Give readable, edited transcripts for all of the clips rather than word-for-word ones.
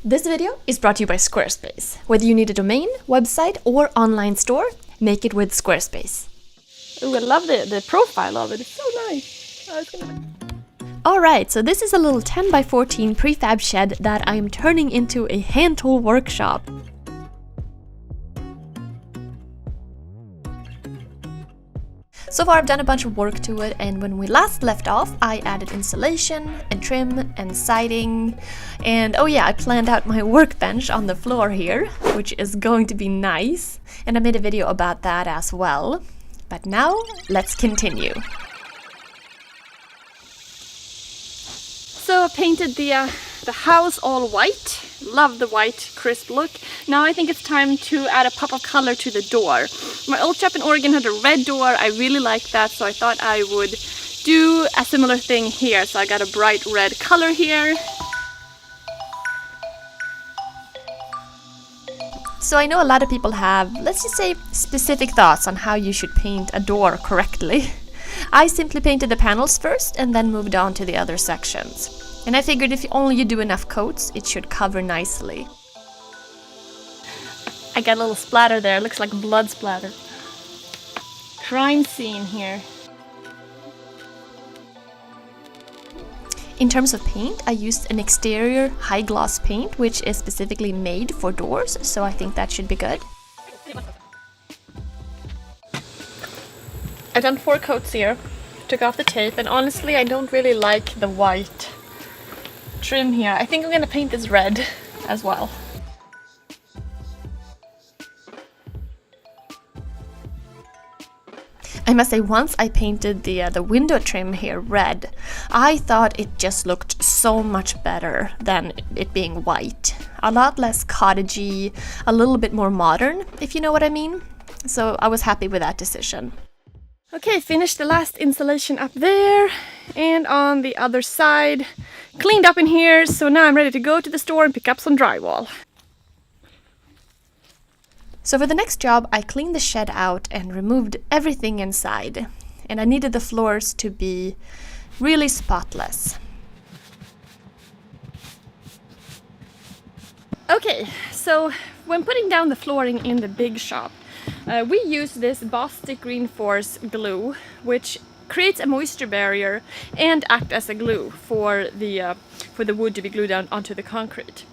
This video is brought to you by Squarespace. Whether you need a domain, website, or online store, make it with Squarespace. Ooh, I love the profile of it. It's so nice. Alright, so this is a little 10 by 14 prefab shed that I am turning into a hand tool workshop. So far I've done a bunch of work to it, and when we last left off I added insulation and trim and siding, and oh yeah, I planned out my workbench on the floor here, which is going to be nice, and I made a video about that as well. But now, let's continue. So I painted the house all white. Love the white crisp look. Now I think it's time to add a pop of color to the door. My old shop in Oregon had a red door. I really liked that, so I thought I would do a similar thing here. So I got a bright red color here. So I know a lot of people have, let's just say, specific thoughts on how you should paint a door correctly. I simply painted the panels first and then moved on to the other sections. And I figured if only you do enough coats, it should cover nicely. I got a little splatter there, it looks like blood splatter. Crime scene here. In terms of paint, I used an exterior high gloss paint, which is specifically made for doors, so I think that should be good. I've done 4 coats here, took off the tape, and honestly I don't really like the white trim here. I think I'm gonna paint this red as well. I must say, once I painted the window trim here red, I thought it just looked so much better than it being white. A lot less cottagey, a little bit more modern, if you know what I mean. So I was happy with that decision. Okay, finished the last insulation up there and on the other side. Cleaned up in here, so now I'm ready to go to the store and pick up some drywall. So for the next job, I cleaned the shed out and removed everything inside. And I needed the floors to be really spotless. Okay, so when putting down the flooring in the big shop, we use this Bostik Green Force glue, which creates a moisture barrier and act as a glue for the wood to be glued down onto the concrete.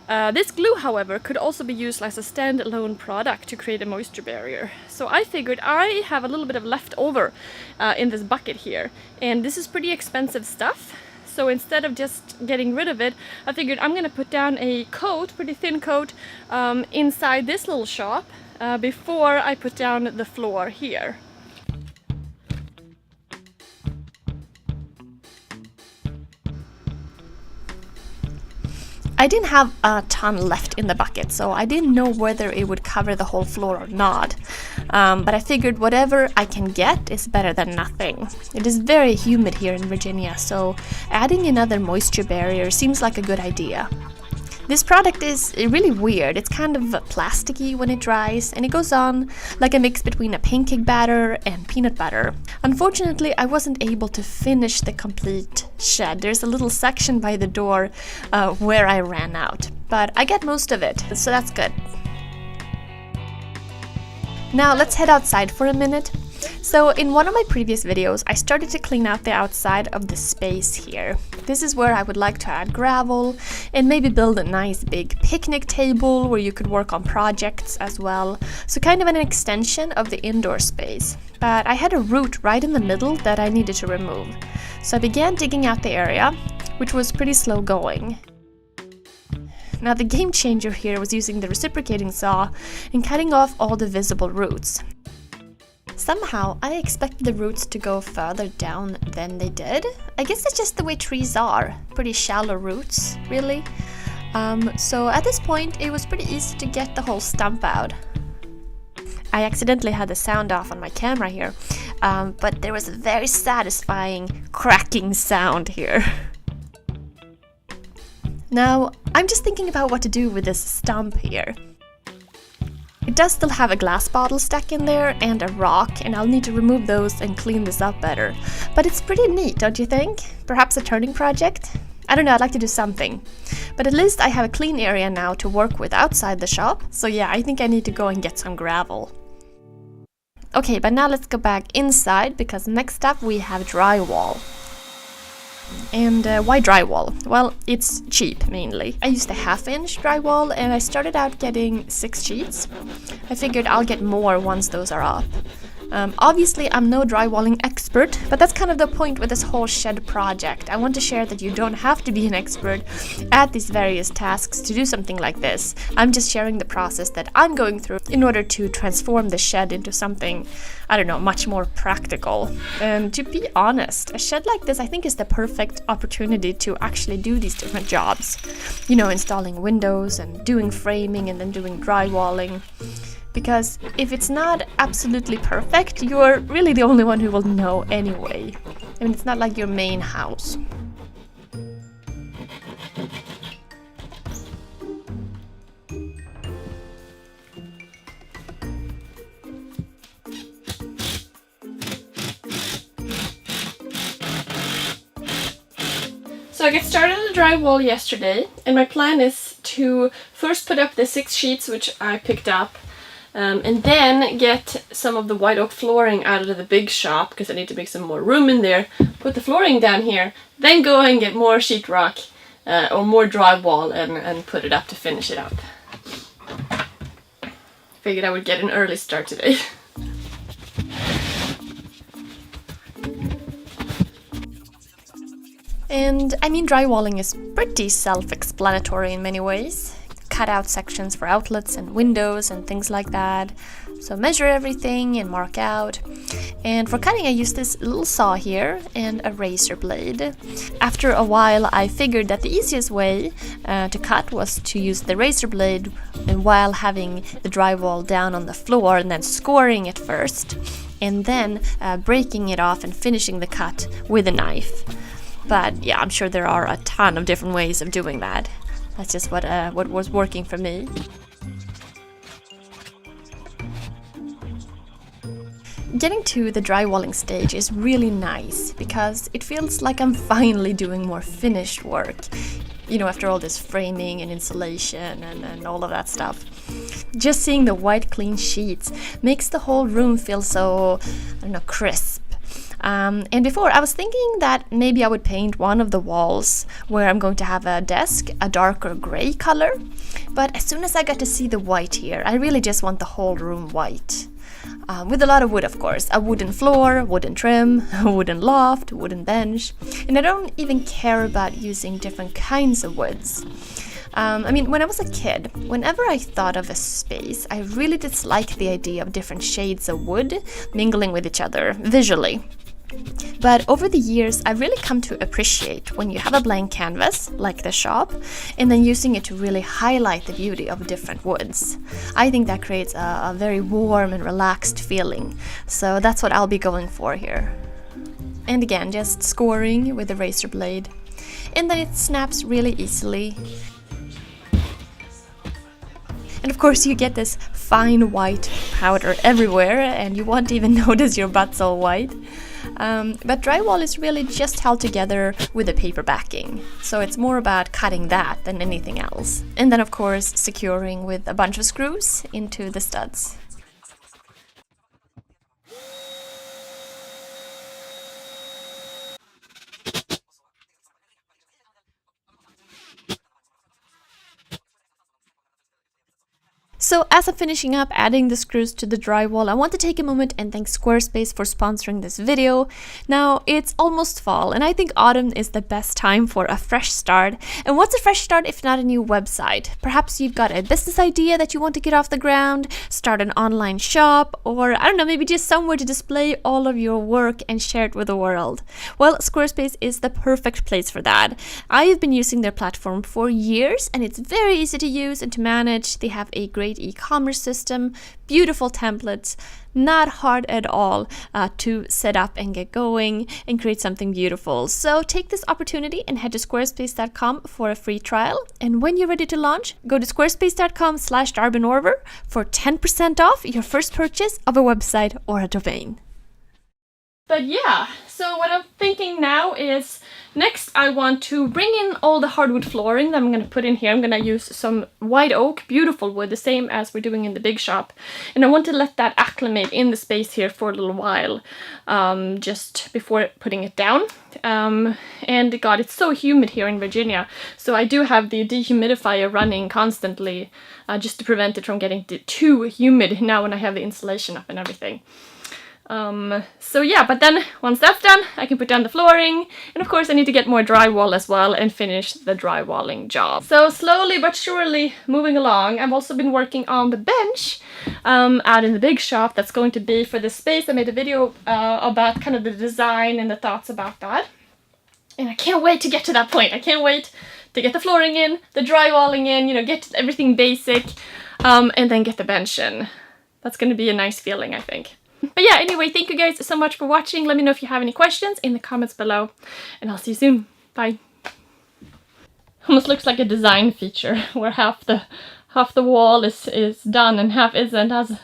This glue, however, could also be used as a standalone product to create a moisture barrier. So I figured I have a little bit of leftover in this bucket here, and this is pretty expensive stuff. So instead of just getting rid of it, I figured I'm gonna put down a coat, pretty thin coat, inside this little shop before I put down the floor here. I didn't have a ton left in the bucket, so I didn't know whether it would cover the whole floor or not. But I figured whatever I can get is better than nothing. It is very humid here in Virginia, so adding another moisture barrier seems like a good idea. This product is really weird. It's kind of plasticky when it dries, and it goes on like a mix between a pancake batter and peanut butter. Unfortunately, I wasn't able to finish the complete shed. There's a little section by the door where I ran out, but I got most of it, so that's good. Now let's head outside for a minute. So in one of my previous videos, I started to clean out the outside of the space here. This is where I would like to add gravel and maybe build a nice big picnic table where you could work on projects as well. So kind of an extension of the indoor space. But I had a root right in the middle that I needed to remove. So I began digging out the area, which was pretty slow going. Now the game changer here was using the reciprocating saw and cutting off all the visible roots. Somehow, I expected the roots to go further down than they did. I guess it's just the way trees are. Pretty shallow roots, really. So at this point, it was pretty easy to get the whole stump out. I accidentally had the sound off on my camera here, but there was a very satisfying cracking sound here. Now, I'm just thinking about what to do with this stump here. It does still have a glass bottle stuck in there and a rock, and I'll need to remove those and clean this up better. But it's pretty neat, don't you think? Perhaps a turning project? I don't know, I'd like to do something. But at least I have a clean area now to work with outside the shop. So yeah, I think I need to go and get some gravel. Okay, but now let's go back inside, because next up we have drywall. And why drywall? Well, it's cheap mainly. I used a 1/2-inch drywall and I started out getting 6 sheets. I figured I'll get more once those are up. Obviously, I'm no drywalling expert, but that's kind of the point with this whole shed project. I want to share that you don't have to be an expert at these various tasks to do something like this. I'm just sharing the process that I'm going through in order to transform the shed into something, I don't know, much more practical. And to be honest, a shed like this I think is the perfect opportunity to actually do these different jobs. You know, installing windows and doing framing and then doing drywalling. Because if it's not absolutely perfect, you're really the only one who will know anyway. I mean, it's not like your main house. So I get started on the drywall yesterday, and my plan is to first put up the 6 sheets which I picked up. And then get some of the white oak flooring out of the big shop, because I need to make some more room in there. Put the flooring down here, then go and get more sheetrock or more drywall and put it up to finish it up. Figured I would get an early start today. And I mean, drywalling is pretty self-explanatory in many ways. Cut out sections for outlets and windows and things like that. So measure everything and mark out. And for cutting I use this little saw here and a razor blade. After a while I figured that the easiest way to cut was to use the razor blade and while having the drywall down on the floor and then scoring it first. And then breaking it off and finishing the cut with a knife. But yeah, I'm sure there are a ton of different ways of doing that. That's just what was working for me. Getting to the drywalling stage is really nice because it feels like I'm finally doing more finished work. You know, after all this framing and insulation and all of that stuff. Just seeing the white clean sheets makes the whole room feel so, I don't know, crisp. And before I was thinking that maybe I would paint one of the walls where I'm going to have a desk, a darker gray color. But as soon as I got to see the white here, I really just want the whole room white. With a lot of wood, of course. A wooden floor, wooden trim, a wooden loft, wooden bench. And I don't even care about using different kinds of woods. I mean, when I was a kid, whenever I thought of a space, I really disliked the idea of different shades of wood mingling with each other visually. But over the years, I've really come to appreciate when you have a blank canvas, like the shop, and then using it to really highlight the beauty of different woods. I think that creates a very warm and relaxed feeling. So that's what I'll be going for here. And again, just scoring with a razor blade. And then it snaps really easily. And of course you get this fine white powder everywhere and you won't even notice your butt's all white. But drywall is really just held together with a paper backing. So it's more about cutting that than anything else. And then of course securing with a bunch of screws into the studs. So as I'm finishing up adding the screws to the drywall, I want to take a moment and thank Squarespace for sponsoring this video. Now, it's almost fall, and I think autumn is the best time for a fresh start. And what's a fresh start if not a new website? Perhaps you've got a business idea that you want to get off the ground, start an online shop, or I don't know, maybe just somewhere to display all of your work and share it with the world. Well, Squarespace is the perfect place for that. I have been using their platform for years, and it's very easy to use and to manage. They have a great e-commerce system, beautiful templates, not hard at all to set up and get going and create something beautiful. So take this opportunity and head to squarespace.com for a free trial. And when you're ready to launch, go to squarespace.com/Darbin Orvar for 10% off your first purchase of a website or a domain. But yeah, so what I'm thinking now is Next, I want to bring in all the hardwood flooring that I'm going to put in here. I'm going to use some white oak, beautiful wood, the same as we're doing in the big shop. And I want to let that acclimate in the space here for a little while, just before putting it down. And God, it's so humid here in Virginia. So I do have the dehumidifier running constantly, just to prevent it from getting too humid now when I have the insulation up and everything. So yeah, but then once that's done, I can put down the flooring, and of course I need to get more drywall as well and finish the drywalling job. So slowly but surely moving along. I've also been working on the bench out in the big shop that's going to be for the space. I made a video about kind of the design and the thoughts about that. And I can't wait to get to that point. I can't wait to get the flooring in, the drywalling in, you know, get everything basic, and then get the bench in. That's going to be a nice feeling, I think. But yeah, anyway, thank you guys so much for watching. Let me know if you have any questions in the comments below, and I'll see you soon. Bye. Almost looks like a design feature where half the wall is done and half isn't.